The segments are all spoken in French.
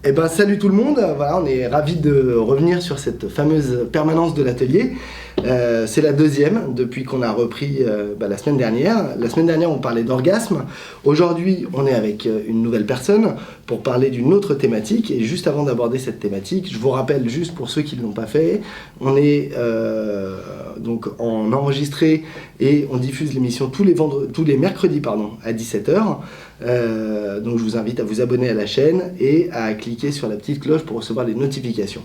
Eh ben, salut tout le monde, voilà, on est ravis de revenir sur cette fameuse permanence de l'atelier. C'est la deuxième depuis qu'on a repris la semaine dernière. La semaine dernière, on parlait d'orgasme. Aujourd'hui, on est avec une nouvelle personne pour parler d'une autre thématique. Et juste avant d'aborder cette thématique, je vous rappelle, juste pour ceux qui ne l'ont pas fait, on est donc en enregistré et on diffuse l'émission tous les mercredis à 17h. Donc je vous invite à vous abonner à la chaîne et à cliquer sur la petite cloche pour recevoir les notifications.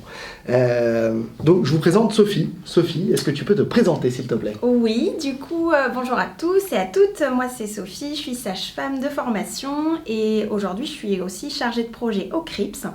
Donc je vous présente Sophie. Sophie, est-ce que tu peux te présenter s'il te plaît? Oui, du coup, bonjour à tous et à toutes. Moi c'est Sophie, je suis sage-femme de formation et aujourd'hui je suis aussi chargée de projet au CRIPS.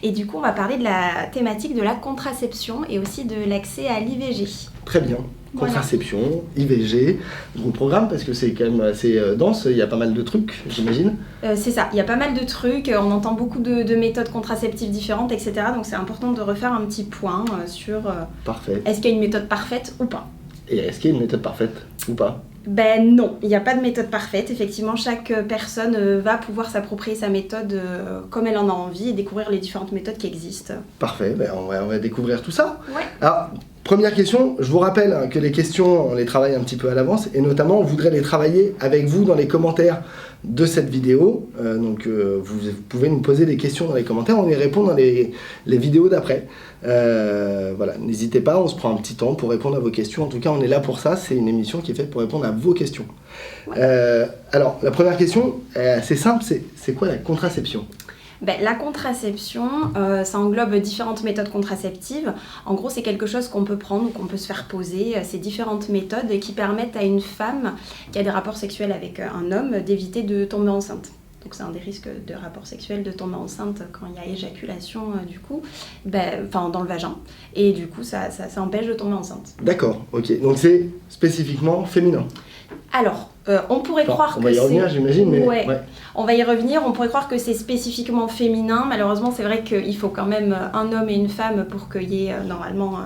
Et du coup on va parler de la thématique de la contraception et aussi de l'accès à l'IVG. Très bien. Contraception, IVG, gros programme parce que c'est quand même assez dense, il y a pas mal de trucs, j'imagine. C'est ça, il y a pas mal de trucs, on entend beaucoup de méthodes contraceptives différentes, etc. Donc c'est important de refaire un petit point sur Parfait. Est-ce qu'il y a une méthode parfaite ou pas. Et est-ce qu'il y a une méthode parfaite ou pas? Ben non, il n'y a pas de méthode parfaite. Effectivement, chaque personne va pouvoir s'approprier sa méthode comme elle en a envie et découvrir les différentes méthodes qui existent. Parfait, ben on va découvrir tout ça. Ouais. Alors, première question, je vous rappelle que les questions, on les travaille un petit peu à l'avance et notamment, on voudrait les travailler avec vous dans les commentaires de cette vidéo. Donc, vous pouvez nous poser des questions dans les commentaires, on y répond dans les vidéos d'après. Voilà, n'hésitez pas, on se prend un petit temps pour répondre à vos questions. En tout cas, on est là pour ça, c'est une émission qui est faite pour répondre à vos questions. Ouais. Alors, la première question, c'est simple, c'est quoi la contraception ? La contraception, ça englobe différentes méthodes contraceptives. En gros, c'est quelque chose qu'on peut prendre ou qu'on peut se faire poser. C'est différentes méthodes qui permettent à une femme qui a des rapports sexuels avec un homme d'éviter de tomber enceinte. Donc c'est un des risques de rapport sexuel de tomber enceinte quand il y a éjaculation dans le vagin. Et du coup, ça empêche de tomber enceinte. D'accord, ok. Donc c'est spécifiquement féminin. Alors, on pourrait croire que c'est... On va y revenir, j'imagine, mais... Ouais. On va y revenir, on pourrait croire que c'est spécifiquement féminin. Malheureusement, c'est vrai qu'il faut quand même un homme et une femme pour qu'il y ait normalement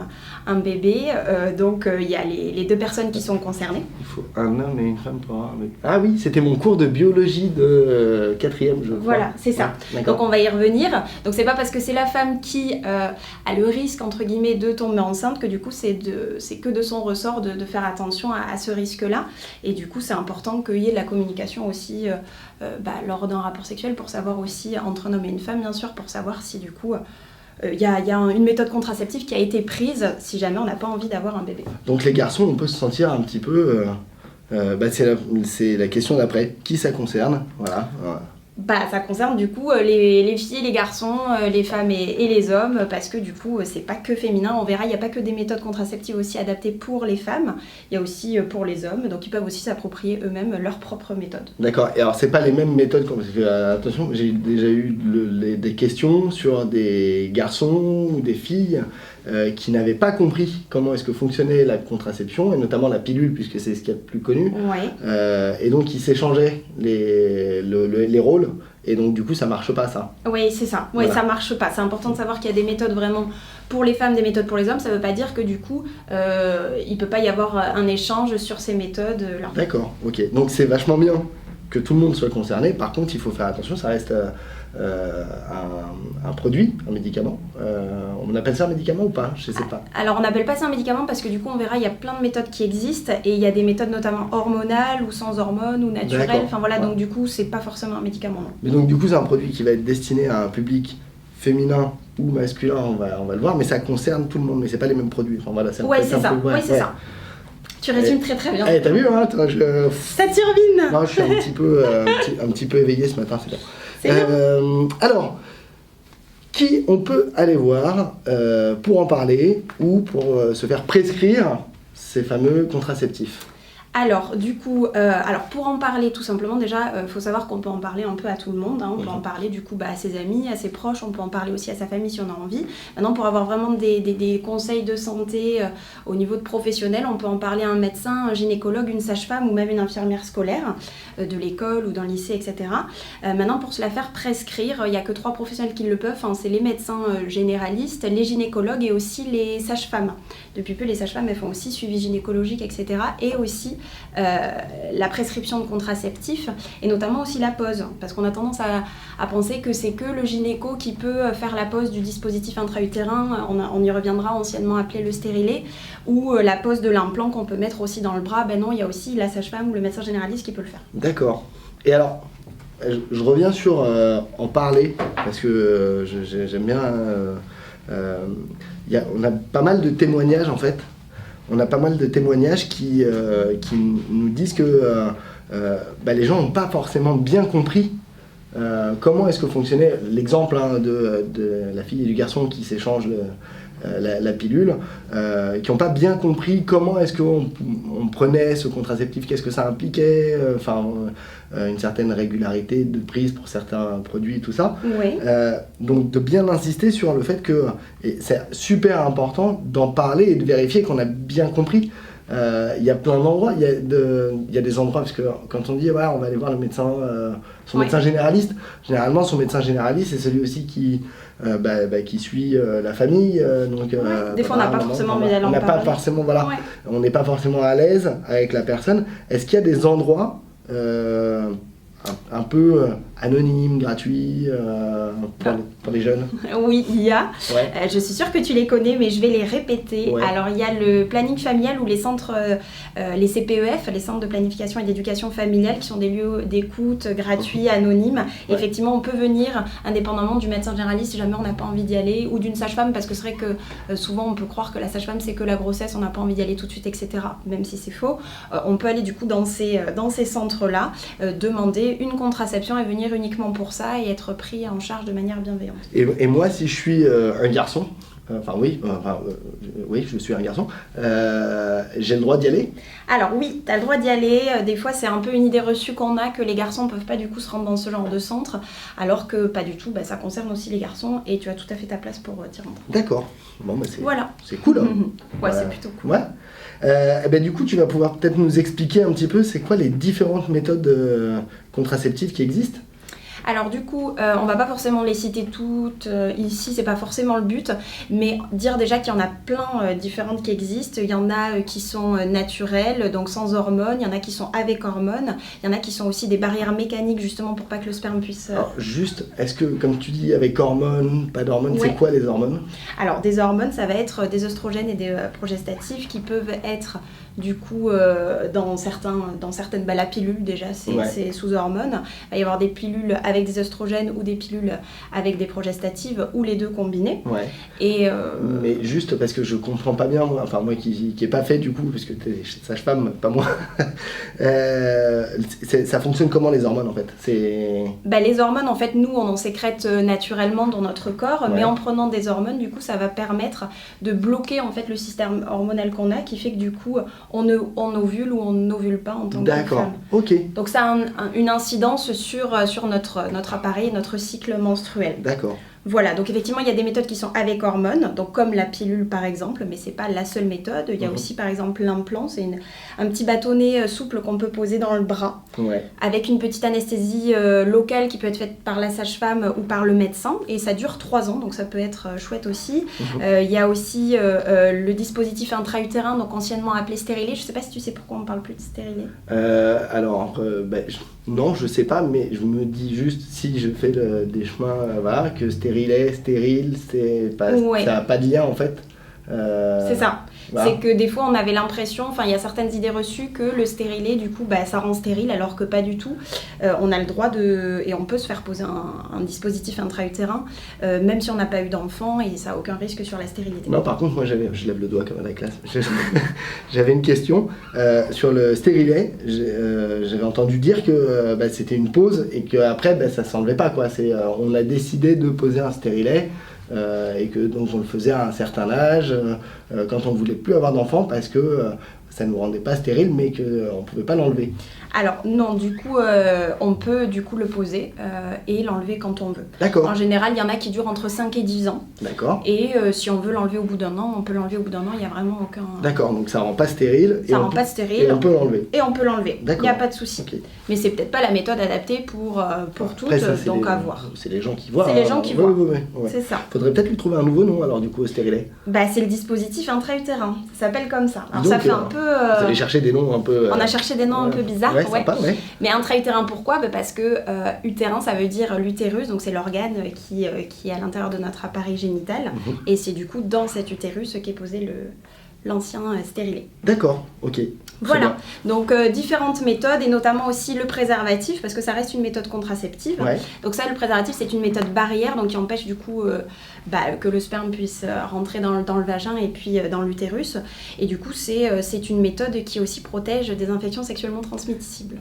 un bébé. Donc, il y a les deux personnes qui sont concernées. Il faut un homme et une femme pour avoir un bébé. Ah oui, c'était mon cours de biologie de 4e, je crois. Voilà, c'est ça. Ouais, donc, on va y revenir. Donc, c'est pas parce que c'est la femme qui a le risque, entre guillemets, de tomber enceinte que du coup, c'est que de son ressort de faire attention à ce risque-là. Et du coup, c'est important qu'il y ait de la communication aussi lors d'un rapport sexuel pour savoir aussi, entre un homme et une femme bien sûr, pour savoir si du coup il y a une méthode contraceptive qui a été prise si jamais on n'a pas envie d'avoir un bébé. Donc les garçons, on peut se sentir un petit peu... c'est la question d'après. Qui ça concerne? Voilà. Ça concerne du coup les filles et les garçons, les femmes et les hommes, parce que du coup c'est pas que féminin, on verra, il n'y a pas que des méthodes contraceptives aussi adaptées pour les femmes, il y a aussi pour les hommes, donc ils peuvent aussi s'approprier eux-mêmes leur propre méthode. D'accord, et alors c'est pas les mêmes méthodes, parce que attention, j'ai déjà eu des questions sur des garçons ou des filles qui n'avaient pas compris comment est-ce que fonctionnait la contraception, et notamment la pilule, puisque c'est ce qu'il y a de plus connu. Ouais. Et donc ils s'échangeaient les rôles, et donc du coup ça marche pas ça. Oui, c'est ça, oui, voilà. Ça marche pas. C'est important de savoir qu'il y a des méthodes vraiment pour les femmes, des méthodes pour les hommes. Ça veut pas dire que du coup il peut pas y avoir un échange sur ces méthodes là. D'accord, ok, donc c'est vachement bien que tout le monde soit concerné. Par contre il faut faire attention, ça reste un produit, un médicament. On appelle ça un médicament ou pas? Je sais pas. Alors on n'appelle pas ça un médicament parce que du coup on verra, il y a plein de méthodes qui existent et il y a des méthodes notamment hormonales ou sans hormones ou naturelles. Enfin voilà, ouais. Donc du coup c'est pas forcément un médicament. Non. Mais donc du coup c'est un produit qui va être destiné à un public féminin ou masculin, on va le voir, mais ça concerne tout le monde, mais c'est pas les mêmes produits. Enfin voilà, c'est c'est ça. Ouais, c'est ça. Tu résumes très très bien. T'as vu, hein, ça turbine. Non, je suis un petit peu éveillé ce matin, c'est bien. Alors, qui on peut aller voir pour en parler ou pour se faire prescrire ces fameux contraceptifs? Alors, du coup, pour en parler tout simplement, déjà, faut savoir qu'on peut en parler un peu à tout le monde. On peut en parler du coup à ses amis, à ses proches, on peut en parler aussi à sa famille si on a envie. Maintenant, pour avoir vraiment des conseils de santé au niveau de professionnels, on peut en parler à un médecin, un gynécologue, une sage-femme ou même une infirmière scolaire de l'école ou d'un lycée, etc. Maintenant, pour se la faire prescrire, il n'y a que 3 professionnels qui le peuvent. C'est les médecins généralistes, les gynécologues et aussi les sages-femmes. Depuis peu, les sages-femmes, elles font aussi suivi gynécologique, etc. Et aussi la prescription de contraceptifs et notamment aussi la pose. Parce qu'on a tendance à penser que c'est que le gynéco qui peut faire la pose du dispositif intra-utérin, on y reviendra, anciennement appelé le stérilet, ou la pose de l'implant qu'on peut mettre aussi dans le bras. Ben non, il y a aussi la sage-femme ou le médecin généraliste qui peut le faire. D'accord. Et alors, je reviens sur en parler, parce que j'aime bien... on a pas mal de témoignages en fait. On a pas mal de témoignages qui nous disent que les gens n'ont pas forcément bien compris comment est-ce que fonctionnait l'exemple de la fille et du garçon qui s'échangent la pilule, qui n'ont pas bien compris comment est-ce qu'on prenait ce contraceptif, qu'est-ce que ça impliquait, une certaine régularité de prise pour certains produits, tout ça. Oui. Donc de bien insister sur le fait que c'est super important d'en parler et de vérifier qu'on a bien compris. Il y a plein d'endroits, il y a des endroits, parce que quand on dit on va aller voir le médecin, son médecin généraliste, généralement son médecin généraliste c'est celui aussi qui suit la famille. Des fois on n'a pas forcément envie d'aller en parler. On n'est pas forcément à l'aise avec la personne. Est-ce qu'il y a des endroits un peu anonymes, gratuits pour les jeunes? Oui, il y a. Je suis sûre que tu les connais, mais je vais les répéter. Ouais. Alors, il y a le planning familial ou les centres, les CPEF, les centres de planification et d'éducation familiale, qui sont des lieux d'écoute gratuits, anonymes. Ouais. Effectivement, on peut venir indépendamment du médecin généraliste si jamais on n'a pas envie d'y aller, ou d'une sage-femme, parce que c'est vrai que souvent on peut croire que la sage-femme c'est que la grossesse, on n'a pas envie d'y aller tout de suite, etc. Même si c'est faux. On peut aller du coup dans ces centres-là, demander une contraception et venir uniquement pour ça et être pris en charge de manière bienveillante. Et moi, si je suis un garçon, oui, je suis un garçon, j'ai le droit d'y aller? Alors oui, tu as le droit d'y aller. Des fois, c'est un peu une idée reçue qu'on a que les garçons ne peuvent pas du coup se rendre dans ce genre de centre, alors que pas du tout, ça concerne aussi les garçons et tu as tout à fait ta place pour t'y rendre. D'accord. Bon, c'est cool. Ouais, c'est plutôt cool. Ouais. Du coup, tu vas pouvoir peut-être nous expliquer un petit peu c'est quoi les différentes méthodes contraceptives qui existent? Alors du coup, on va pas forcément les citer toutes ici, c'est pas forcément le but, mais dire déjà qu'il y en a plein différentes qui existent. Il y en a qui sont naturelles, donc sans hormones, il y en a qui sont avec hormones, il y en a qui sont aussi des barrières mécaniques justement pour pas que le sperme puisse... Alors juste, est-ce que comme tu dis avec hormones, pas d'hormones, c'est quoi les hormones? Alors des hormones, ça va être des œstrogènes et des progestatifs qui peuvent être du coup dans certaines, la pilule déjà c'est sous hormones, il va y avoir des pilules avec des œstrogènes ou des pilules avec des progestatives ou les deux combinés. Ouais. Et mais juste parce que je comprends pas bien, moi qui n'ai pas fait du coup, parce que tu es sage-femme, pas moi, ça fonctionne comment les hormones en fait? Les hormones en fait, nous on en sécrète naturellement dans notre corps, mais en prenant des hormones, du coup ça va permettre de bloquer en fait le système hormonal qu'on a, qui fait que du coup on ovule ou on n'ovule pas en tant que femme. D'accord, ok. Donc ça a une incidence sur notre appareil, notre cycle menstruel. D'accord. Voilà, donc effectivement, il y a des méthodes qui sont avec hormones, donc comme la pilule par exemple, mais c'est pas la seule méthode. Il y a aussi par exemple l'implant, c'est un petit bâtonnet souple qu'on peut poser dans le bras, avec une petite anesthésie locale qui peut être faite par la sage-femme ou par le médecin, et ça dure 3 ans, donc ça peut être chouette aussi. Il y a aussi le dispositif intra-utérin, donc anciennement appelé stérilet. Je sais pas si tu sais pourquoi on parle plus de stérilet. Non, je sais pas, mais je me dis juste, si je fais des chemins, que stérile, ça n'a pas de lien en fait. C'est ça. C'est que des fois on avait l'impression, il y a certaines idées reçues que le stérilet du coup ça rend stérile, alors que pas du tout. On a le droit et on peut se faire poser un dispositif intra-utérin même si on n'a pas eu d'enfant, et ça n'a aucun risque sur la stérilité. Non, par contre moi je lève le doigt comme à la classe. J'avais une question sur le stérilet. J'avais entendu dire que c'était une pause et qu'après ça s'enlevait pas quoi. On a décidé de poser un stérilet. Et que donc on le faisait à un certain âge quand on ne voulait plus avoir d'enfants parce que ça ne nous rendait pas stérile, mais qu'on ne pouvait pas l'enlever. Alors non, du coup, on peut du coup le poser et l'enlever quand on veut. D'accord. En général, il y en a qui durent entre 5 et 10 ans. D'accord. Et si on veut l'enlever au bout d'un an, on peut l'enlever au bout d'un an, il n'y a vraiment aucun... D'accord, donc ça ne rend pas stérile. Ça ne rend pas stérile. Et on peut l'enlever. Et on peut l'enlever, il n'y a pas de souci. Okay. Mais c'est peut-être pas la méthode adaptée pour toutes, ça, donc à voir. C'est les gens qui voient. C'est les gens qui voient. Ouais. C'est ça. Faudrait peut-être lui trouver un nouveau nom alors du coup au stérilet. C'est le dispositif intra-utérin, ça s'appelle comme ça. Alors donc, ça fait un peu Vous allez chercher des noms un peu... On a cherché des noms un peu bizarres, ouais. Sympa, ouais. Mais intra-utérin, pourquoi ? Parce que utérin, ça veut dire l'utérus, donc c'est l'organe qui est à l'intérieur de notre appareil génital. Et c'est du coup dans cet utérus qu'est posé l'ancien stérilet. D'accord, ok. Voilà, donc différentes méthodes et notamment aussi le préservatif parce que ça reste une méthode contraceptive. Ouais. Donc ça, le préservatif, c'est une méthode barrière donc qui empêche du coup que le sperme puisse rentrer dans le vagin et puis dans l'utérus. Et du coup, c'est une méthode qui aussi protège des infections sexuellement transmissibles.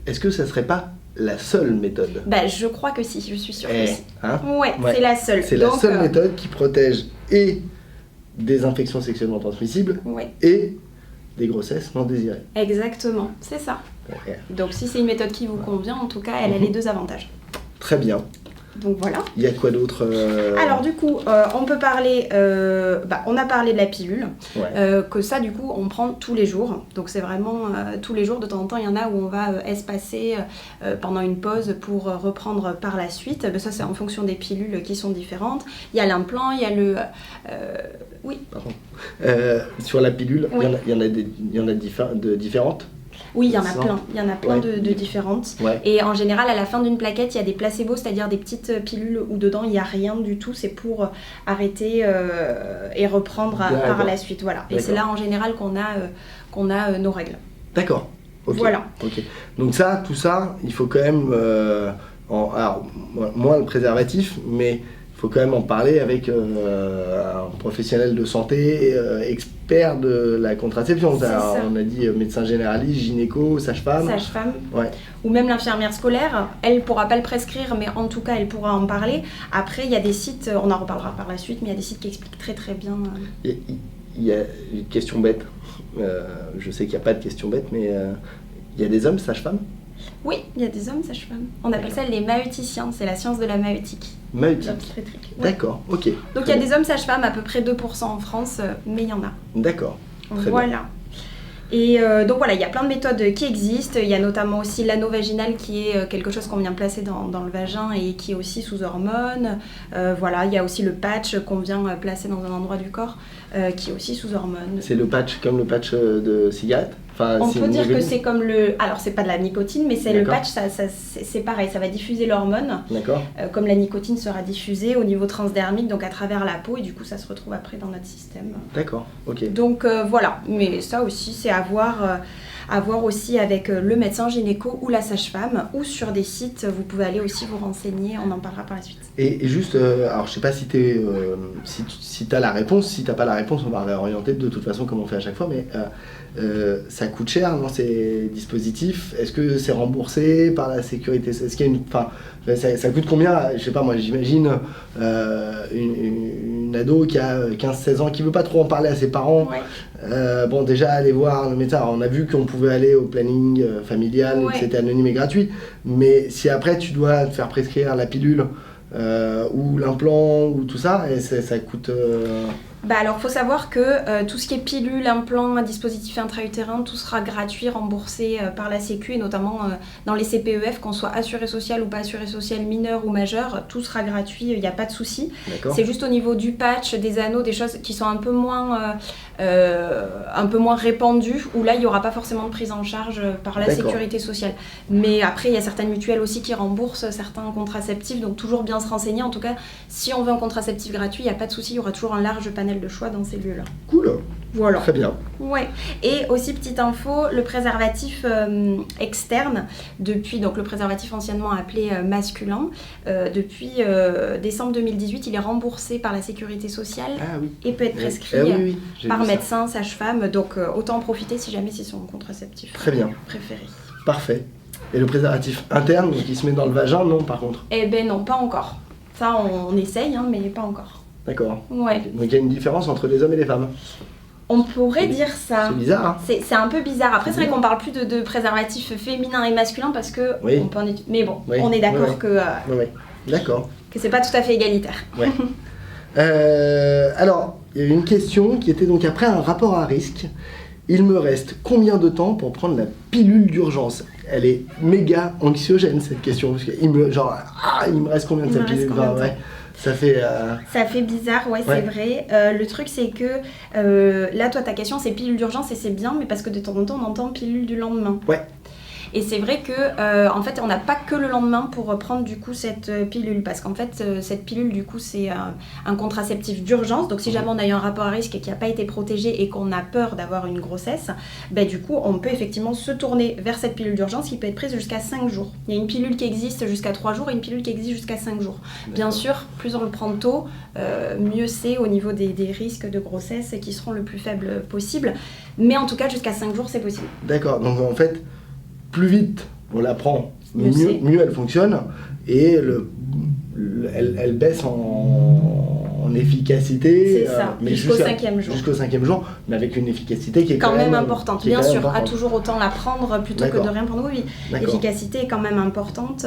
Est-ce que ça serait pas la seule méthode ? Je crois que si, je suis sûre que si. Hein Ouais, c'est la seule. C'est la seule méthode qui protège et des infections sexuellement transmissibles et des grossesses non désirées. Exactement, c'est ça. Ouais. Donc si c'est une méthode qui vous convient, en tout cas, elle a les deux avantages. Très bien. Donc voilà. Il y a quoi d'autre Alors du coup, on peut parler, on a parlé de la pilule, que ça du coup on prend tous les jours. Donc c'est vraiment tous les jours, de temps en temps il y en a où on va espacer pendant une pause pour reprendre par la suite. Ça c'est en fonction des pilules qui sont différentes. Il y a l'implant, il y a le... oui. Pardon. Sur la pilule, il y en a différentes. Oui, il y en a plein de différentes. Ouais. Et en général, à la fin d'une plaquette, il y a des placebos, c'est-à-dire des petites pilules où dedans, il n'y a rien du tout. C'est pour arrêter et reprendre par la suite. Voilà. Et c'est là, en général, qu'on a nos règles. D'accord. Okay. Voilà. Okay. Donc ça, tout ça, il faut quand même... alors, moins le préservatif, mais... Il faut quand même en parler avec un professionnel de santé, expert de la contraception. On a dit médecin généraliste, gynéco, sage-femme. Sage-femme. Ouais. Ou même l'infirmière scolaire. Elle ne pourra pas le prescrire, mais en tout cas, elle pourra en parler. Après, il y a des sites, on en reparlera par la suite, mais il y a des sites qui expliquent très très bien. Il y a une question bête. Je sais qu'il n'y a pas de question bête, mais il y a des hommes sages-femmes ? Oui, il y a des hommes sages-femmes. On appelle ça les maïeuticiens, c'est la science de la maïeutique. Maïeutique. D'accord, ok. Donc il y a des hommes sages-femmes, à peu près 2% en France, mais il y en a. D'accord. Voilà. Et donc voilà, il y a plein de méthodes qui existent. Il y a notamment aussi l'anneau vaginal qui est quelque chose qu'on vient placer dans le vagin et qui est aussi sous hormones. Voilà, il y a aussi le patch qu'on vient placer dans un endroit du corps qui est aussi sous hormones. C'est le patch comme le patch de cigarette ? Enfin, on peut dire que c'est comme le... Alors, c'est pas de la nicotine, mais c'est le patch, c'est pareil, ça va diffuser l'hormone. D'accord. Comme la nicotine sera diffusée au niveau transdermique, donc à travers la peau, et du coup, ça se retrouve après dans notre système. D'accord, ok. Donc, voilà. Mais ça aussi, c'est à voir aussi avec le médecin gynéco ou la sage-femme, ou sur des sites, vous pouvez aller aussi vous renseigner, on en parlera par la suite. Et juste, alors je sais pas si t'as la réponse, si t'as pas la réponse, on va réorienter de toute façon comme on fait à chaque fois, mais ça coûte cher, non, ces dispositifs ? Est-ce que c'est remboursé par la sécurité ? Est-ce qu'il y a ça coûte combien ? Je sais pas, moi j'imagine une ado qui a 15-16 ans, qui veut pas trop en parler à ses parents. Ouais. Bon, déjà aller voir le médecin, alors, on a vu qu'on pouvait aller au planning familial, que c'était anonyme et gratuit, mais si après tu dois te faire prescrire la pilule ou l'implant ou tout ça, et ça coûte... Alors, il faut savoir que tout ce qui est pilule, implant, dispositif intra-utérin, tout sera gratuit, remboursé par la Sécu, et notamment dans les CPEF, qu'on soit assuré social ou pas assuré social, mineur ou majeur, tout sera gratuit, il n'y a pas de souci. C'est juste au niveau du patch, des anneaux, des choses qui sont un peu moins répandues, où là, il n'y aura pas forcément de prise en charge par la sécurité sociale. Mais après, il y a certaines mutuelles aussi qui remboursent certains contraceptifs, donc toujours bien se renseigner. En tout cas, si on veut un contraceptif gratuit, il n'y a pas de souci, il y aura toujours un large panel de choix dans ces lieux-là. Cool. Voilà. Très bien. Ouais. Et aussi, petite info, le préservatif externe, depuis, donc le préservatif anciennement appelé masculin, depuis décembre 2018, il est remboursé par la sécurité sociale et peut être prescrit par médecin, sage-femme. Donc autant en profiter si jamais c'est son contraceptif préféré. Parfait. Et le préservatif interne, donc il se met dans le vagin, non, par contre ? Eh ben non, pas encore. Ça, on essaye, mais pas encore. D'accord. Ouais. Donc il y a une différence entre les hommes et les femmes. On pourrait dire ça. C'est bizarre. Hein, c'est un peu bizarre. Après, c'est vrai qu'on parle plus de préservatif féminin et masculin parce que on peut mais bon, on est d'accord que d'accord. Que c'est pas tout à fait égalitaire. Ouais. Alors, il y a une question qui était donc après un rapport à risque. Il me reste combien de temps pour prendre la pilule d'urgence ? Elle est méga anxiogène cette question parce que il me reste combien de cette pilule ? Ça fait... Ça fait bizarre, ouais, c'est vrai. Le truc, c'est que là, toi, ta question, c'est pilule d'urgence et c'est bien, mais parce que de temps en temps, on entend pilule du lendemain. Ouais. Et c'est vrai que, en fait, on n'a pas que le lendemain pour prendre du coup cette pilule, parce qu'en fait, cette pilule, du coup, c'est un contraceptif d'urgence. Donc, si jamais on a eu un rapport à risque et qui n'a pas été protégé et qu'on a peur d'avoir une grossesse, ben, du coup, on peut effectivement se tourner vers cette pilule d'urgence qui peut être prise jusqu'à 5 jours. Il y a une pilule qui existe jusqu'à 3 jours et une pilule qui existe jusqu'à 5 jours. Bien sûr, plus on le prend tôt, mieux c'est au niveau des risques de grossesse qui seront le plus faibles possible. Mais en tout cas, jusqu'à 5 jours, c'est possible. D'accord, donc en fait, plus vite on la prend, mieux elle fonctionne et elle baisse en efficacité. C'est ça, mais jusqu'au 5e jour. Jusqu'au 5e jour, mais avec une efficacité qui est quand même importante. Bien sûr, importante. À toujours autant la prendre plutôt que de rien prendre. Oui, l'efficacité est quand même importante.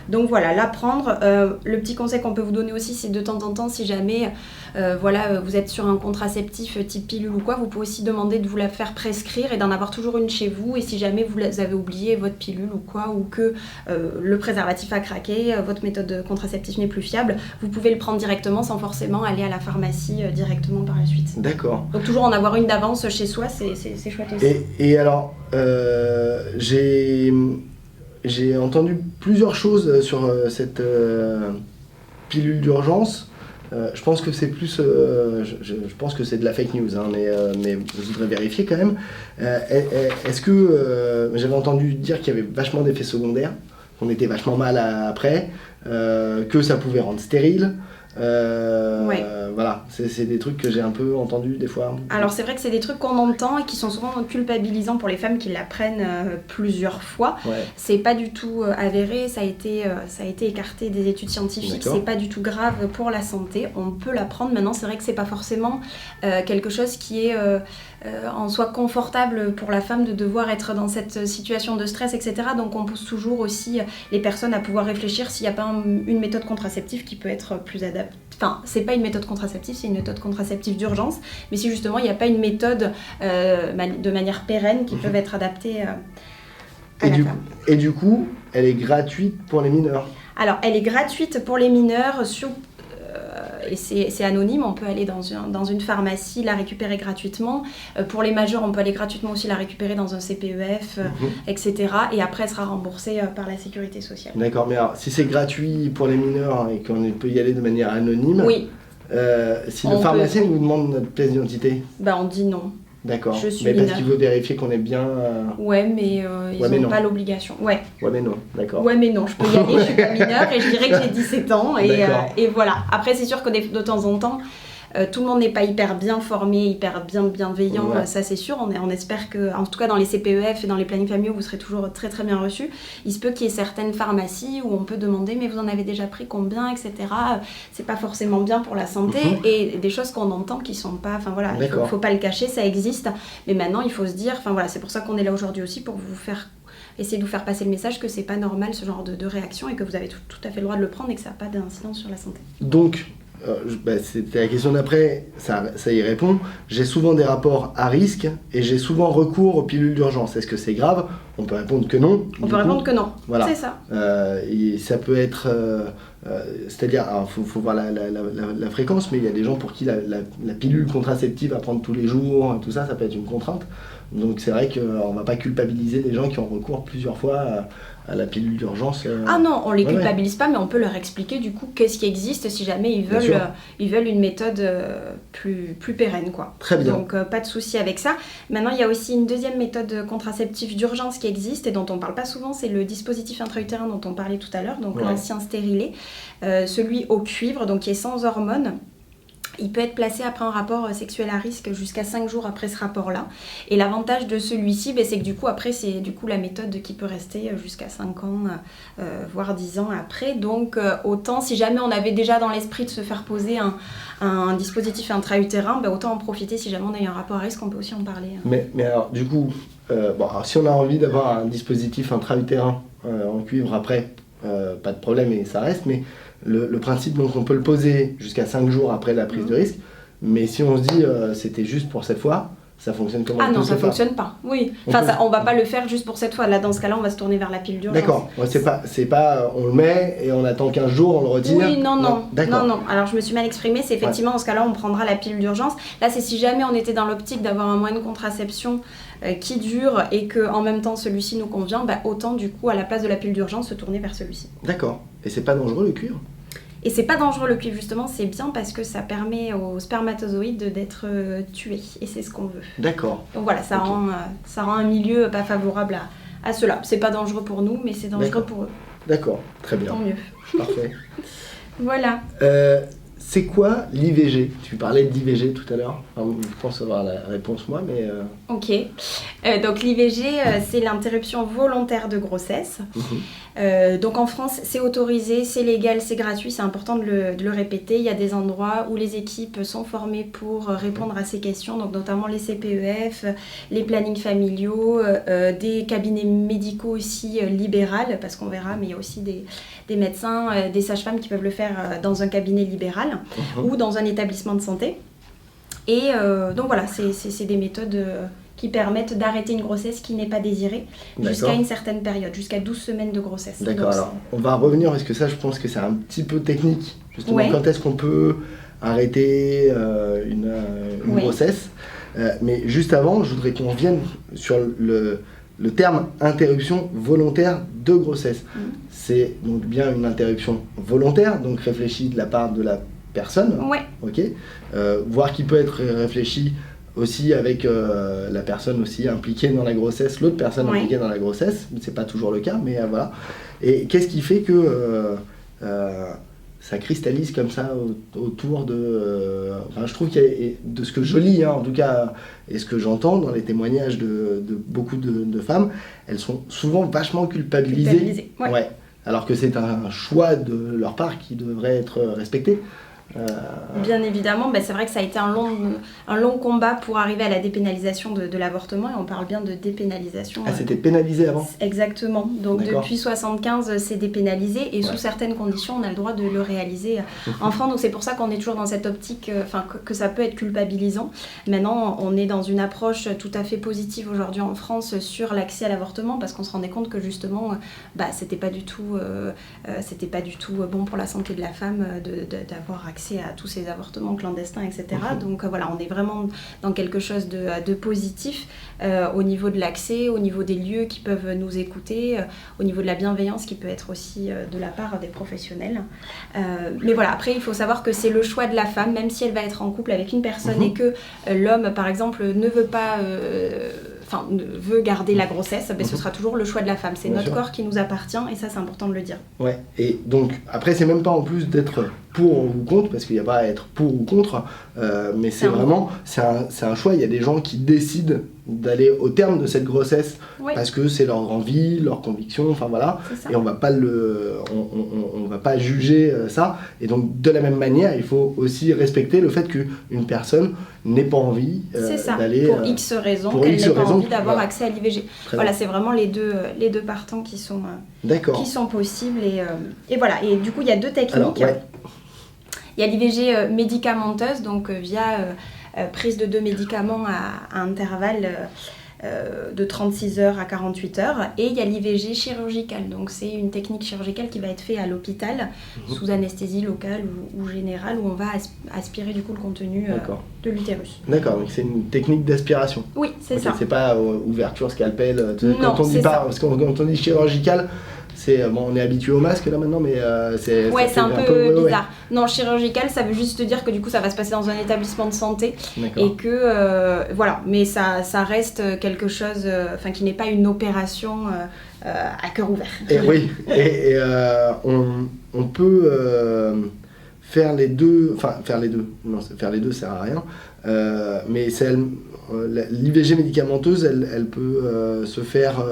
Donc voilà, la prendre. Le petit conseil qu'on peut vous donner aussi, c'est de temps en temps, si jamais vous êtes sur un contraceptif type pilule ou quoi, vous pouvez aussi demander de vous la faire prescrire et d'en avoir toujours une chez vous. Et si jamais vous avez oublié votre pilule ou quoi, ou que le préservatif a craqué, votre méthode contraceptive n'est plus fiable, vous pouvez le prendre directement sans forcément aller à la pharmacie directement par la suite. D'accord. Donc toujours en avoir une d'avance chez soi, c'est chouette aussi. Et alors, j'ai entendu plusieurs choses sur cette pilule d'urgence. Je pense que c'est plus, je pense que c'est de la fake news, hein, mais je voudrais vérifier quand même. Est-ce que j'avais entendu dire qu'il y avait vachement d'effets secondaires, qu'on était vachement mal après, que ça pouvait rendre stérile. Voilà, c'est des trucs que j'ai un peu entendus des fois. Alors c'est vrai que c'est des trucs qu'on entend et qui sont souvent culpabilisants pour les femmes qui la prennent plusieurs fois. C'est pas du tout avéré, ça a été écarté des études scientifiques. C'est pas du tout grave pour la santé, on peut la prendre. Maintenant c'est vrai que c'est pas forcément quelque chose qui est en soi confortable pour la femme de devoir être dans cette situation de stress, etc. Donc on pousse toujours aussi les personnes à pouvoir réfléchir s'il n'y a pas une méthode contraceptive qui peut être plus adaptée. Enfin, c'est pas une méthode contraceptive, c'est une méthode contraceptive d'urgence, mais si justement il n'y a pas une méthode de manière pérenne qui peuvent être adaptées à la femme. Et du coup, elle est gratuite pour les mineurs. Alors, elle est gratuite pour les mineurs et c'est anonyme, on peut aller dans une pharmacie, la récupérer gratuitement. Pour les majeurs, on peut aller gratuitement aussi la récupérer dans un CPEF, etc. Et après, elle sera remboursée par la sécurité sociale. D'accord, mais alors, si c'est gratuit pour les mineurs et qu'on peut y aller de manière anonyme, si le pharmacien vous demande notre pièce d'identité, on dit non. D'accord, je suis mais mineure. Parce qu'il veut vérifier qu'on est bien... Ouais, mais ils n'ont pas l'obligation. Ouais, mais non, d'accord. Ouais, mais non, je peux y aller, je suis pas mineure et je dirais que j'ai 17 ans. Et voilà. Après, c'est sûr que de temps en temps, tout le monde n'est pas hyper bien formé, hyper bien bienveillant, ça c'est sûr. On espère que, en tout cas dans les CPEF et dans les plannings familiaux, vous serez toujours très très bien reçus. Il se peut qu'il y ait certaines pharmacies où on peut demander mais vous en avez déjà pris combien, etc. C'est pas forcément bien pour la santé et des choses qu'on entend qui sont pas, enfin voilà, il faut pas le cacher, ça existe. Mais maintenant il faut se dire, enfin voilà, c'est pour ça qu'on est là aujourd'hui aussi pour vous faire essayer de vous faire passer le message que c'est pas normal ce genre de réaction et que vous avez tout à fait le droit de le prendre et que ça n'a pas d'incidence sur la santé. Donc c'était la question d'après, ça y répond. J'ai souvent des rapports à risque et j'ai souvent recours aux pilules d'urgence. Est-ce que c'est grave ? On peut répondre que non. On peut répondre que non, voilà. C'est ça. Et ça peut être... c'est-à-dire, il faut voir la fréquence, mais il y a des gens pour qui la pilule contraceptive à prendre tous les jours, tout ça, ça peut être une contrainte. Donc c'est vrai qu'on ne va pas culpabiliser les gens qui ont recours plusieurs fois à la pilule d'urgence. Ah non, on les culpabilise pas, mais on peut leur expliquer du coup qu'est-ce qui existe si jamais ils veulent une méthode plus pérenne, quoi. Très bien. Donc pas de souci avec ça. Maintenant, il y a aussi une deuxième méthode contraceptive d'urgence qui existe et dont on parle pas souvent, c'est le dispositif intra-utérin dont on parlait tout à l'heure, donc l'ancien stérilet, celui au cuivre, donc qui est sans hormones. Il peut être placé après un rapport sexuel à risque jusqu'à 5 jours après ce rapport-là. Et l'avantage de celui-ci, c'est que du coup, après, c'est du coup la méthode qui peut rester jusqu'à 5 ans, voire 10 ans après. Donc, autant, si jamais on avait déjà dans l'esprit de se faire poser un dispositif intra-utérin, autant en profiter. Si jamais on a eu un rapport à risque, on peut aussi en parler. Mais alors, du coup, alors, si on a envie d'avoir un dispositif intra-utérin en cuivre après, pas de problème et ça reste, mais... Le principe, donc, on peut le poser jusqu'à 5 jours après la prise de risque, mais si on se dit c'était juste pour cette fois, Ça fonctionne comment? Ah non, ça fonctionne pas. Oui. Enfin, on va pas le faire juste pour cette fois. Là, dans ce cas-là, on va se tourner vers la pilule d'urgence. D'accord. Ouais, c'est pas, on le met et on attend 15 jours, on le retire. Oui, non. D'accord. Non. Alors, je me suis mal exprimée. C'est effectivement, dans ce cas-là, on prendra la pilule d'urgence. Là, c'est si jamais on était dans l'optique d'avoir un moyen de contraception qui dure et que en même temps celui-ci nous convient, autant du coup, à la place de la pilule d'urgence, se tourner vers celui-ci. D'accord. Et c'est pas dangereux le cuivre? Et c'est pas dangereux le cuivre, justement, c'est bien parce que ça permet aux spermatozoïdes d'être tués, et c'est ce qu'on veut. D'accord. Donc voilà, ça rend un milieu pas favorable à cela. C'est pas dangereux pour nous, mais c'est dangereux pour eux. D'accord, très bien. Tant mieux. Parfait. Voilà. C'est quoi l'IVG? Tu parlais de l'IVG tout à l'heure. Enfin, je pense avoir la réponse moi, mais... Ok. Donc l'IVG, c'est l'interruption volontaire de grossesse. Donc en France, c'est autorisé, c'est légal, c'est gratuit, c'est important de le répéter. Il y a des endroits où les équipes sont formées pour répondre à ces questions, donc notamment les CPEF, les plannings familiaux, des cabinets médicaux aussi libéraux, parce qu'on verra, mais il y a aussi des médecins, des sages-femmes qui peuvent le faire dans un cabinet libéral ou dans un établissement de santé. Et donc voilà, c'est des méthodes qui permettent d'arrêter une grossesse qui n'est pas désirée jusqu'à une certaine période, jusqu'à 12 semaines de grossesse. D'accord, donc, alors on va revenir parce que ça je pense que c'est un petit peu technique, justement quand est-ce qu'on peut arrêter une grossesse. Mais juste avant, je voudrais qu'on revienne sur le terme interruption volontaire de grossesse. C'est donc bien une interruption volontaire, donc réfléchie de la part de la personne, ok, voire qui peut être réfléchi aussi avec la personne aussi impliquée dans la grossesse, l'autre personne impliquée dans la grossesse, c'est pas toujours le cas, mais voilà. Et qu'est-ce qui fait que ça cristallise comme ça autour de... Enfin, je trouve qu'il y a, de ce que je lis, en tout cas, et ce que j'entends dans les témoignages de beaucoup de femmes, elles sont souvent vachement culpabilisées. Ouais. Alors que c'est un choix de leur part qui devrait être respecté. Bien évidemment, c'est vrai que ça a été un long combat pour arriver à la dépénalisation de l'avortement, et on parle bien de dépénalisation. Ah, c'était pénalisé avant? Exactement, donc depuis 1975 c'est dépénalisé, et sous certaines conditions on a le droit de le réaliser en France, donc c'est pour ça qu'on est toujours dans cette optique que ça peut être culpabilisant. Maintenant on est dans une approche tout à fait positive aujourd'hui en France sur l'accès à l'avortement, parce qu'on se rendait compte que justement c'était pas du tout bon pour la santé de la femme d'avoir accès à tous ces avortements clandestins, etc. Donc voilà, on est vraiment dans quelque chose de positif au niveau de l'accès, au niveau des lieux qui peuvent nous écouter, au niveau de la bienveillance qui peut être aussi de la part des professionnels. Mais voilà, après il faut savoir que c'est le choix de la femme, même si elle va être en couple avec une personne et que l'homme par exemple ne veut pas... veut garder la grossesse, ce sera toujours le choix de la femme. C'est notre corps qui nous appartient, et ça c'est important de le dire. Ouais, et donc après c'est même pas en plus d'être pour ou contre, parce qu'il n'y a pas à être pour ou contre, mais c'est vraiment, c'est un choix. Il y a des gens qui décident d'aller au terme de cette grossesse parce que c'est leur envie, leur conviction, enfin voilà, et on va pas juger ça. Et donc de la même manière, il faut aussi respecter le fait qu'une personne n'ait pas envie d'aller pour X raisons, qu'elle n'ait pas envie d'avoir accès à l'IVG. Voilà, c'est vraiment les deux partants qui sont possibles, et voilà. Et du coup, il y a deux techniques. Il y a l'IVG médicamenteuse, donc via prise de 2 médicaments à intervalles de 36 heures à 48 heures, et il y a l'IVG chirurgicale, donc c'est une technique chirurgicale qui va être faite à l'hôpital sous anesthésie locale ou générale, où on va aspirer du coup le contenu de l'utérus. D'accord, donc c'est une technique d'aspiration. Oui, c'est ça. C'est pas ouverture, scalpel, quand on dit pas, parce que quand on dit chirurgical, on est habitué au masque là maintenant, mais c'est un peu bizarre. Non, chirurgical, ça veut juste dire que du coup ça va se passer dans un établissement de santé, et que voilà, mais ça reste quelque chose, qui n'est pas une opération à cœur ouvert. Et oui, et on peut faire les deux, non, faire les deux sert à rien, mais l'IVG médicamenteuse, elle peut se faire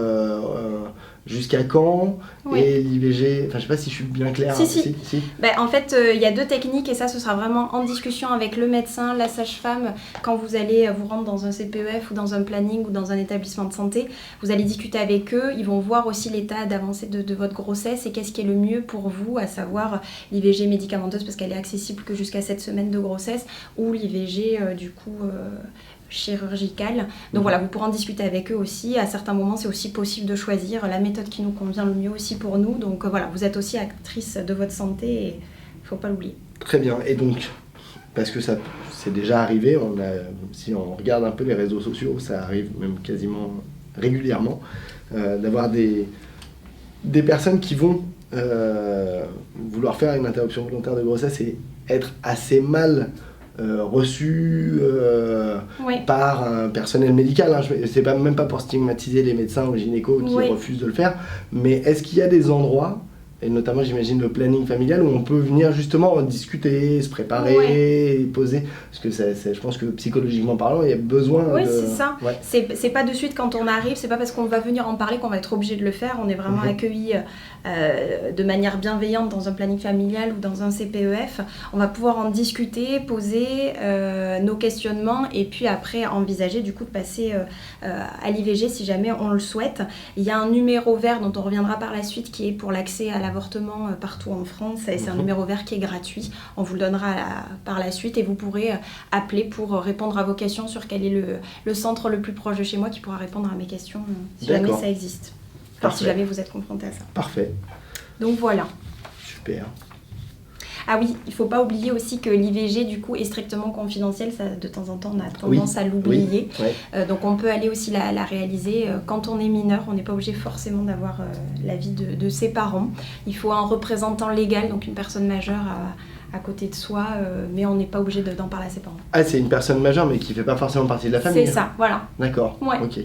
jusqu'à quand? Et l'IVG, je sais pas si je suis bien clair. Si. En fait, il y a deux techniques, et ça ce sera vraiment en discussion avec le médecin, la sage-femme. Quand vous allez vous rendre dans un CPEF ou dans un planning ou dans un établissement de santé, vous allez discuter avec eux, ils vont voir aussi l'état d'avancée de votre grossesse et qu'est-ce qui est le mieux pour vous, à savoir l'IVG médicamenteuse parce qu'elle est accessible que jusqu'à 7 semaines de grossesse, ou l'IVG chirurgicale. Donc voilà, vous pourrez en discuter avec eux aussi. À certains moments, c'est aussi possible de choisir la méthode qui nous convient le mieux aussi pour nous. Donc voilà, vous êtes aussi actrice de votre santé et il ne faut pas l'oublier. Très bien. Et donc, parce que ça c'est déjà arrivé, si on regarde un peu les réseaux sociaux, ça arrive même quasiment régulièrement, d'avoir des personnes qui vont vouloir faire une interruption volontaire de grossesse et être assez mal reçues par un personnel médical. Hein. C'est même pas pour stigmatiser les médecins ou les gynécos qui refusent de le faire, mais est-ce qu'il y a des endroits, et notamment j'imagine le planning familial, où on peut venir justement discuter, se préparer, et poser, parce que je pense que psychologiquement parlant, il y a besoin de... Oui, c'est ça. Ouais. C'est pas de suite quand on arrive, c'est pas parce qu'on va venir en parler qu'on va être obligé de le faire. On est vraiment accueillis de manière bienveillante dans un planning familial ou dans un CPEF. On va pouvoir en discuter, poser nos questionnements et puis après envisager du coup de passer à l'IVG si jamais on le souhaite. Il y a un numéro vert dont on reviendra par la suite qui est pour l'accès à l'avortement partout en France. Et c'est un numéro vert qui est gratuit. On vous le donnera par la suite et vous pourrez appeler pour répondre à vos questions sur quel est le centre le plus proche de chez moi qui pourra répondre à mes questions si jamais ça existe. Enfin, si jamais vous êtes confronté à ça. Parfait. Donc voilà. Super. Ah oui, il ne faut pas oublier aussi que l'IVG du coup est strictement confidentiel. Ça, de temps en temps, on a tendance à l'oublier. Donc on peut aller aussi la réaliser. Quand on est mineur, on n'est pas obligé forcément d'avoir l'avis de ses parents. Il faut un représentant légal, donc une personne majeure à côté de soi, mais on n'est pas obligé d'en parler à ses parents. Ah, c'est une personne majeure, mais qui ne fait pas forcément partie de la famille. C'est ça, voilà. D'accord, ok.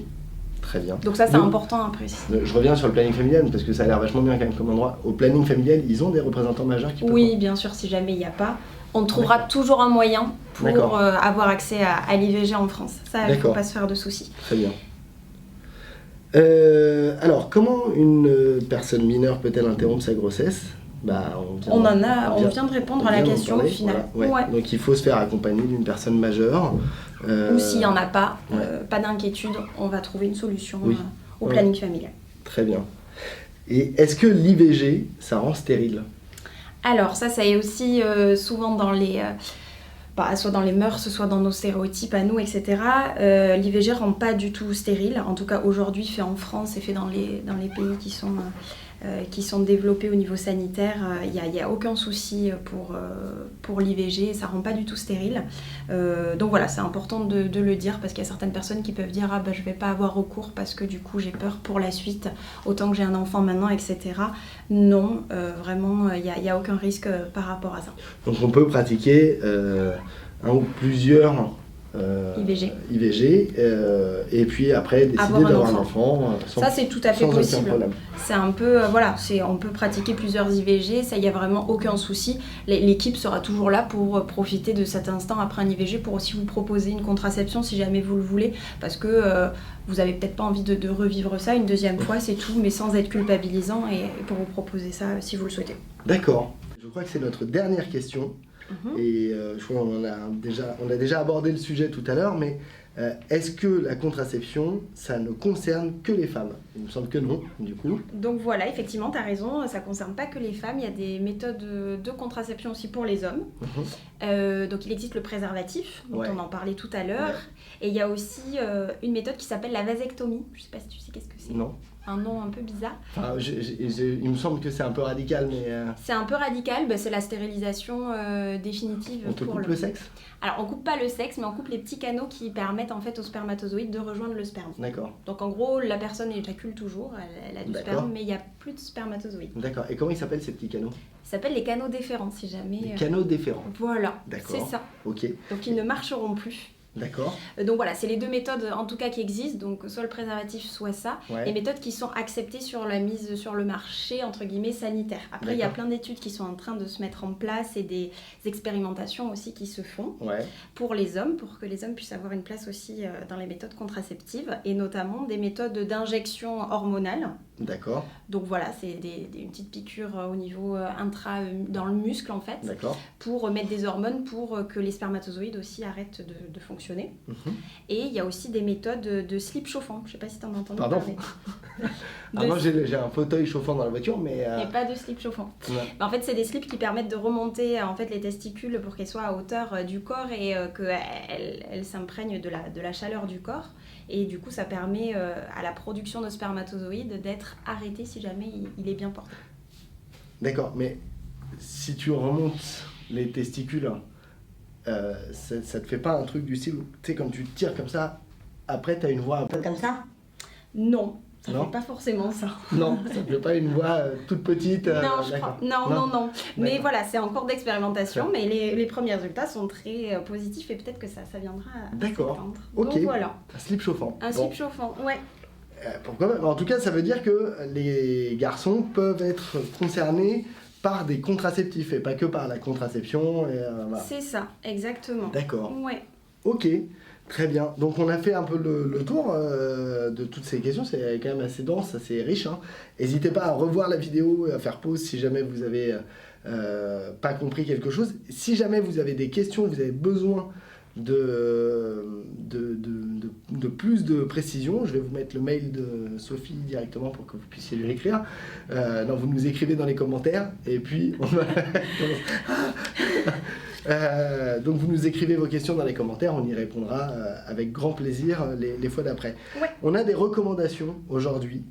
Très bien. Donc ça, c'est important à préciser. Je reviens sur le planning familial, parce que ça a l'air vachement bien quand même comme endroit. Au planning familial, ils ont des représentants majeurs qui peuvent... Oui, bien sûr, si jamais il n'y a pas. On trouvera toujours un moyen pour avoir accès à l'IVG en France. Ça, il ne faut pas se faire de soucis. Très bien. Alors, comment une personne mineure peut-elle interrompre sa grossesse ? On vient de répondre à la question au final. Voilà. Ouais. Donc il faut se faire accompagner d'une personne majeure. Ou s'il n'y en a pas, pas d'inquiétude, on va trouver une solution au planning familial. Très bien. Et est-ce que l'IVG, ça rend stérile ? Alors ça est aussi souvent dans les... soit dans les mœurs, soit dans nos stéréotypes à nous, etc. L'IVG rend pas du tout stérile. En tout cas, aujourd'hui, fait en France et fait dans les pays qui sont développés au niveau sanitaire. Il n'y a aucun souci pour l'IVG, ça ne rend pas du tout stérile. Donc voilà, c'est important de le dire parce qu'il y a certaines personnes qui peuvent dire « je ne vais pas avoir recours parce que du coup j'ai peur pour la suite, autant que j'ai un enfant maintenant, etc. » Non, vraiment, il n'y a aucun risque par rapport à ça. Donc on peut pratiquer un ou plusieurs IVG et puis après décider d'avoir un enfant ça c'est tout à fait possible. C'est un peu on peut pratiquer plusieurs IVG, ça il y a vraiment aucun souci. L'équipe sera toujours là pour profiter de cet instant après un IVG pour aussi vous proposer une contraception si jamais vous le voulez parce que vous avez peut-être pas envie de revivre ça une deuxième fois, c'est tout, mais sans être culpabilisant et pour vous proposer ça si vous le souhaitez. D'accord. Je crois que c'est notre dernière question. Et je crois qu'on a déjà abordé le sujet tout à l'heure, mais est-ce que la contraception, ça ne concerne que les femmes ? Il me semble que non, du coup. Donc voilà, effectivement, tu as raison, ça ne concerne pas que les femmes, il y a des méthodes de contraception aussi pour les hommes. Donc il existe le préservatif, dont on en parlait tout à l'heure, et il y a aussi une méthode qui s'appelle la vasectomie. Je ne sais pas si tu sais qu'est-ce que c'est. Non. Un nom un peu bizarre. Enfin, il me semble que c'est un peu radical, mais... C'est un peu radical, c'est la stérilisation définitive. On te coupe le sexe ? Alors, on coupe pas le sexe, mais on coupe les petits canaux qui permettent en fait aux spermatozoïdes de rejoindre le sperme. D'accord. Donc en gros, la personne éjacule toujours, elle a du sperme, mais il n'y a plus de spermatozoïdes. D'accord. Et comment ils s'appellent ces petits canaux ? Ils s'appellent les canaux déférents, si jamais... Les canaux déférents. Voilà, d'accord. C'est ça. Ok. Donc ils ne marcheront plus. D'accord. Donc voilà, c'est les deux méthodes en tout cas qui existent, donc soit le préservatif, soit ça. Les méthodes qui sont acceptées sur la mise sur le marché, entre guillemets, sanitaire. Après, il y a plein d'études qui sont en train de se mettre en place et des expérimentations aussi qui se font pour les hommes, pour que les hommes puissent avoir une place aussi dans les méthodes contraceptives et notamment des méthodes d'injection hormonale. D'accord. Donc voilà, c'est une petite piqûre au niveau dans le muscle en fait, pour mettre des hormones pour que les spermatozoïdes aussi arrêtent de fonctionner. fonctionner. Et il y a aussi des méthodes de slip chauffant. Je ne sais pas si tu en as entendu Pardon. parler. Moi j'ai un fauteuil chauffant dans la voiture, mais... Et pas de slip chauffant. Ouais. En fait, c'est des slips qui permettent de remonter en fait, les testicules pour qu'elles soient à hauteur du corps et qu'elles s'imprègnent de la chaleur du corps. Et du coup, ça permet à la production de spermatozoïdes d'être arrêtée si jamais il est bien porté. D'accord, mais si tu remontes les testicules, ça te fait pas un truc du style, tu sais, comme tu tires comme ça, après tu as une voix un peu comme ça? Non. Ça ne Non. fait pas forcément ça. Non, ça ne fait pas une voix toute petite. Non, je crois. Non. Mais D'accord. voilà, c'est en cours d'expérimentation, mais les premiers résultats sont très positifs et peut-être que ça viendra à D'accord. septembre. Ok. Donc voilà. Un slip chauffant. Un slip chauffant, ouais. Pourquoi pas? En tout cas, ça veut dire que les garçons peuvent être concernés par des contraceptifs et pas que par la contraception. Et, voilà. C'est ça, exactement. D'accord. Ouais. Ok, très bien. Donc on a fait un peu le tour de toutes ces questions. C'est quand même assez dense, assez riche. N'hésitez pas à revoir la vidéo et à faire pause si jamais vous avez pas compris quelque chose. Si jamais vous avez des questions, vous avez besoin de plus de précision, je vais vous mettre le mail de Sophie directement pour que vous puissiez lui écrire. Non, vous nous écrivez dans les commentaires et puis on va... donc vous nous écrivez vos questions dans les commentaires, on y répondra avec grand plaisir les fois d'après. Ouais. On a des recommandations aujourd'hui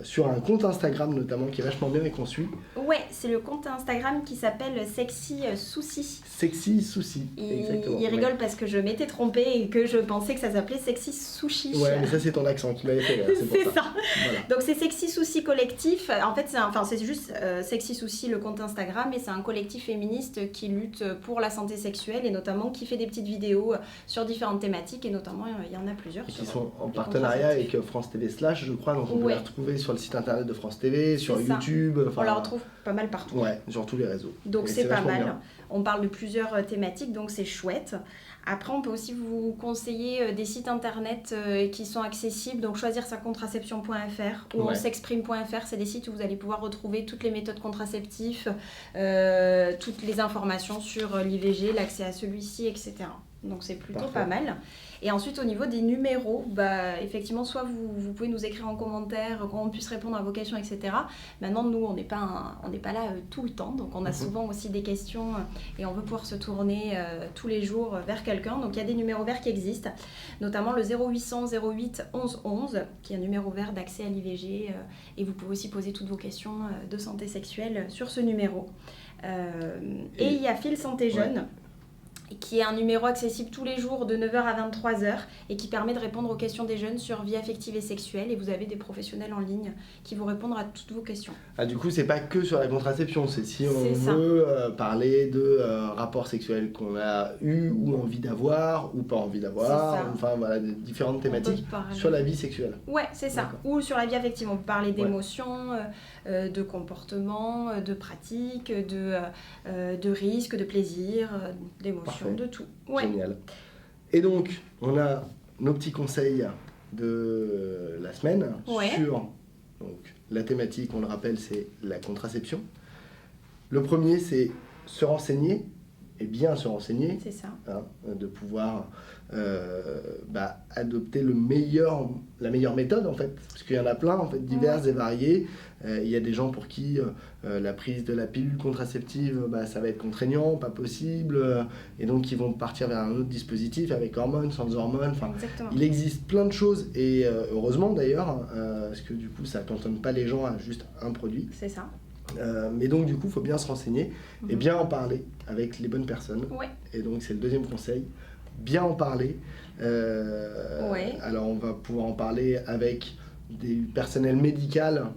sur un compte Instagram notamment qui est vachement bien et qu'on suit. Ouais, c'est le compte Instagram qui s'appelle Sexy Souci. Sexy Souci, exactement. Il rigole parce que je m'étais trompée et que je pensais que ça s'appelait Sexy Sushi. Ouais, mais ça c'est ton accent qui m'avait fait. C'est pour ça. Voilà. Donc c'est Sexy Souci Collectif. En fait, c'est juste Sexy Souci, le compte Instagram, et c'est un collectif féministe qui lutte pour la santé sexuelle et notamment qui fait des petites vidéos sur différentes thématiques et notamment il y en a plusieurs. Et qui sont en partenariat avec France TV Slash, je crois, donc on peut les retrouver sur le site internet de France TV, sur YouTube. On la retrouve pas mal partout. Ouais, sur tous les réseaux. Donc c'est pas mal. Bien. On parle de plusieurs thématiques, donc c'est chouette. Après, on peut aussi vous conseiller des sites internet qui sont accessibles, donc choisirsacontraception.fr ou onsexprime.fr, c'est des sites où vous allez pouvoir retrouver toutes les méthodes contraceptives, toutes les informations sur l'IVG, l'accès à celui-ci, etc. Donc c'est plutôt pas mal. Et ensuite au niveau des numéros, effectivement soit vous pouvez nous écrire en commentaire, qu'on puisse répondre à vos questions, etc. Maintenant nous on n'est pas là tout le temps, donc on a souvent aussi des questions et on veut pouvoir se tourner tous les jours vers quelqu'un. Donc il y a des numéros verts qui existent, notamment le 0800 08 11 11 qui est un numéro vert d'accès à l'IVG et vous pouvez aussi poser toutes vos questions de santé sexuelle sur ce numéro. Et il y a Fil Santé Jeune. Qui est un numéro accessible tous les jours de 9h à 23h et qui permet de répondre aux questions des jeunes sur vie affective et sexuelle, et vous avez des professionnels en ligne qui vont répondre à toutes vos questions. Ah, du coup, c'est pas que sur la contraception, c'est si on veut parler de rapports sexuels qu'on a eu ou envie d'avoir ou pas envie d'avoir, enfin voilà, de différentes thématiques sur la vie sexuelle. Ouais, c'est ça. Ou sur la vie affective, on peut parler d'émotions, de comportements, de pratiques, de risques, de plaisirs, d'émotions. De tout. Ouais. Génial. Et donc, on a nos petits conseils de la semaine sur la thématique, on le rappelle, c'est la contraception. Le premier, c'est se renseigner, et bien se renseigner. C'est ça. De pouvoir adopter la meilleure méthode, en fait. Parce qu'il y en a plein, en fait, diverses et variées. Il y a des gens pour qui la prise de la pilule contraceptive, ça va être contraignant, pas possible. Et donc, ils vont partir vers un autre dispositif avec hormones, sans hormones. Enfin, il existe plein de choses. Et heureusement, d'ailleurs, parce que du coup, ça ne cantonne pas les gens à juste un produit. C'est ça. Mais donc du coup il faut bien se renseigner et bien en parler avec les bonnes personnes. Et donc c'est le deuxième conseil, bien en parler. Alors on va pouvoir en parler avec des personnels médicaux,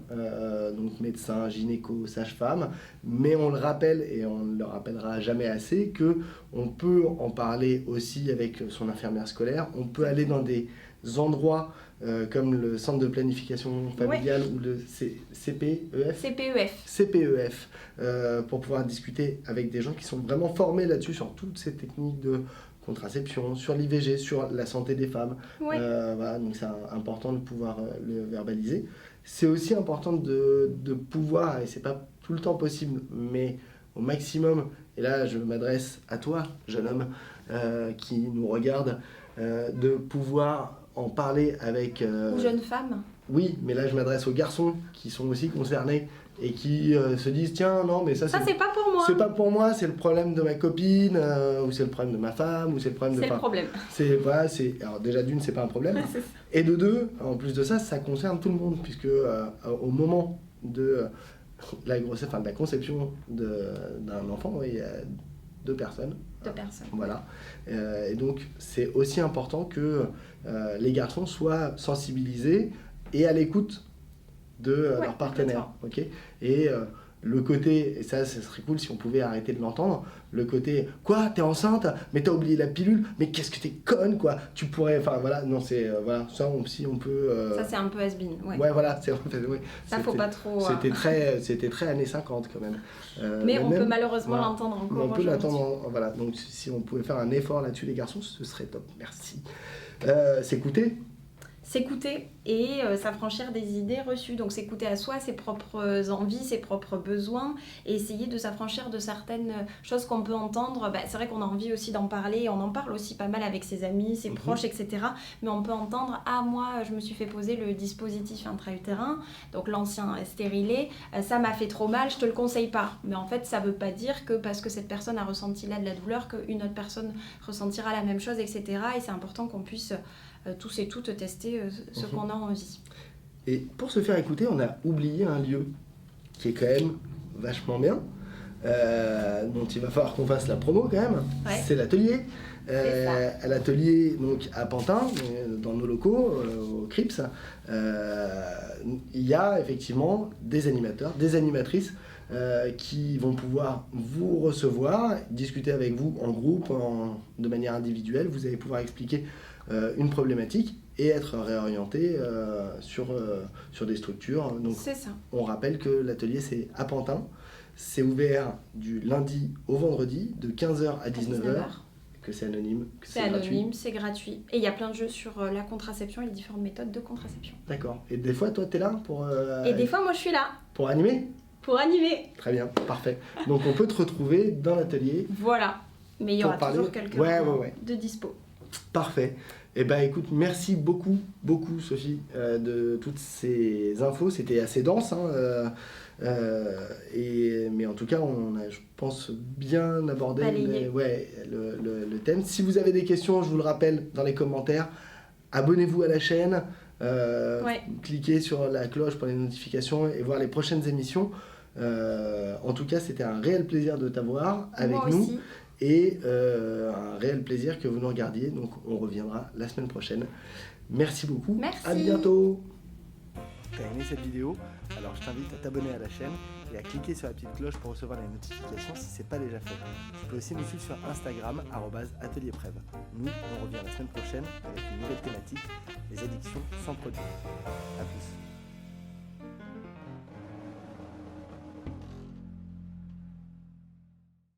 donc médecins, gynéco, sages-femmes, mais on le rappelle et on ne le rappellera jamais assez que on peut en parler aussi avec son infirmière scolaire. On peut aller dans des endroits comme le centre de planification familiale ou le CPEF pour pouvoir discuter avec des gens qui sont vraiment formés là-dessus sur toutes ces techniques de contraception, sur l'IVG, sur la santé des femmes. Voilà, donc c'est important de pouvoir le verbaliser. C'est aussi important de pouvoir, et c'est pas tout le temps possible, mais au maximum et là je m'adresse à toi, jeune homme, qui nous regarde, de pouvoir en parler avec... Ou jeune femme. Oui, mais là je m'adresse aux garçons qui sont aussi concernés et qui se disent tiens non mais ça c'est pas pour moi. C'est pas pour moi, c'est le problème de ma copine ou c'est le problème de ma femme ou c'est le problème de... C'est le problème. Alors déjà d'une c'est pas un problème et de deux en plus de ça ça concerne tout le monde puisque au moment de la grossesse, enfin de la conception d'un enfant il y a deux personnes. Voilà. Et donc c'est aussi important que les garçons soient sensibilisés et à l'écoute de leur partenaire. Okay, et le côté, et ça serait cool si on pouvait arrêter de l'entendre, le côté quoi, t'es enceinte, mais t'as oublié la pilule, mais qu'est-ce que t'es conne quoi, tu pourrais, enfin voilà, non c'est, voilà, ça si on peut... Ça c'est un peu has-been, ouais voilà, ça faut pas trop... C'était très années 50 quand même. Mais on peut malheureusement l'entendre encore. On peut l'entendre, voilà, donc si on pouvait faire un effort là-dessus les garçons, ce serait top, merci. S'écouter et s'affranchir des idées reçues. Donc s'écouter à soi, ses propres envies, ses propres besoins et essayer de s'affranchir de certaines choses qu'on peut entendre. C'est vrai qu'on a envie aussi d'en parler, on en parle aussi pas mal avec ses amis, ses proches, etc. Mais on peut entendre « Ah, moi, je me suis fait poser le dispositif intra-utérin, donc l'ancien stérilet, ça m'a fait trop mal, je te le conseille pas. » Mais en fait, ça veut pas dire que parce que cette personne a ressenti là de la douleur, qu'une autre personne ressentira la même chose, etc. Et c'est important qu'on puisse... tous et toutes tester ce qu'on a envie. Et pour se faire écouter, on a oublié un lieu qui est quand même vachement bien, dont il va falloir qu'on fasse la promo quand même. Ouais. C'est l'atelier. À l'atelier donc à Pantin, dans nos locaux, au Crips, il y a effectivement des animateurs, des animatrices qui vont pouvoir vous recevoir, discuter avec vous en groupe, de manière individuelle. Vous allez pouvoir expliquer une problématique et être réorienté sur des structures. Donc, c'est ça. On rappelle que l'atelier c'est à Pantin, c'est ouvert du lundi au vendredi de 15h à 19h. Que c'est anonyme, que c'est anonyme, c'est gratuit. Et il y a plein de jeux sur la contraception et les différentes méthodes de contraception. D'accord. Et des fois, toi, t'es là pour... Et des fois, moi, je suis là. Pour animer ? Pour animer. Très bien, parfait. Donc, on peut te retrouver dans l'atelier. Voilà. Mais il y aura toujours quelqu'un de dispo. Parfait. Eh ben, écoute, merci beaucoup, Sophie, de toutes ces infos. C'était assez dense, hein, mais en tout cas, on a, je pense, bien abordé le thème. Si vous avez des questions, je vous le rappelle dans les commentaires, abonnez-vous à la chaîne, cliquez sur la cloche pour les notifications et voir les prochaines émissions. En tout cas, c'était un réel plaisir de t'avoir avec nous. Aussi. Et un réel plaisir que vous nous regardiez. Donc on reviendra la semaine prochaine. Merci beaucoup. Merci. À bientôt. T'as aimé cette vidéo? Alors je t'invite à t'abonner à la chaîne et à cliquer sur la petite cloche pour recevoir les notifications si c'est pas déjà fait. Tu peux aussi nous suivre sur Instagram @atelierprev. Nous, on revient la semaine prochaine avec une nouvelle thématique, les addictions sans produit. A plus.